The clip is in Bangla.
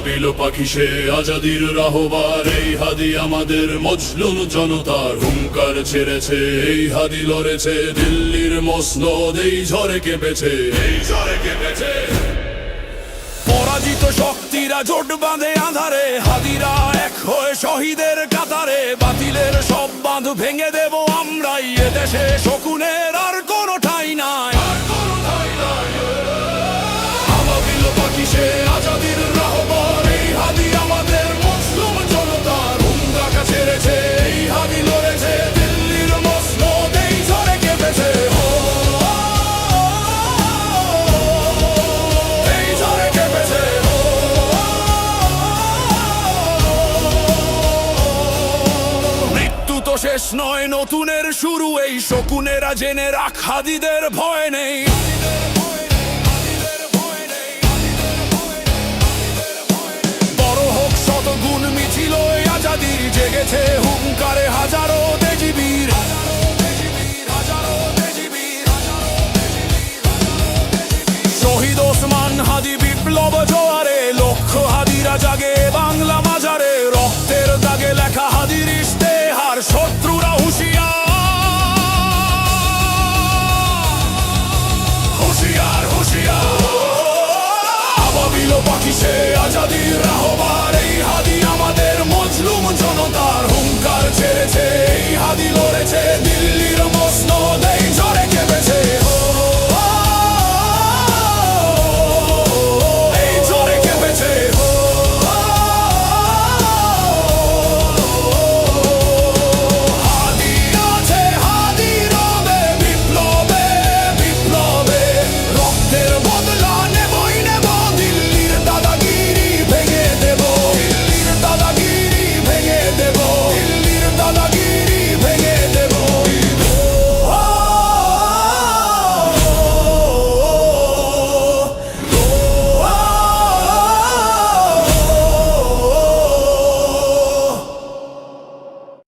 আবাবিল পাখি সে আজাদির রাহবার, এই হাদি আমাদের মজলুম জনতার হুঙ্কার ছেড়েছে। এই হাদি লড়েছে দিল্লির মসনদ, এই ঝড়ে কেঁপেছে, এই ঝড়ে কেঁপেছে। পরাজিত শক্তিরা জোট বাঁধে আধারে, হাদিরা এক হয়ে শহীদের কাতারে। বাতিলের সব বাঁধ ভেঙে দেব আমরাই, এদেশে শকুনের আর কোনো ঠাঁই নাই। আবাবিল পাখি সে আজাদির রাহবার, এই হাদি আমাদের মজলুম জনতার হুঙ্কার ছেড়েছে। এই হাদি লড়েছে দিল্লির মসনদ, এই ঝড়ে কেঁপেছে। এই ঝড়ে কেঁপেছে। মৃত্যু তো শেষ নয়, নতুনের শুরু। এই শকুনেরা জেনে রাখ, হাদিদের ভয় নেই। বড় হোক শতগুণ মিছিল এই আজাদির, জেগেছে হুঙ্কারে হাজারো দেশবীর। শহীদ ওসমান হাদি বিপ্লব জোয়ারে, লক্ষ হাদিরা জাগে বাংলা।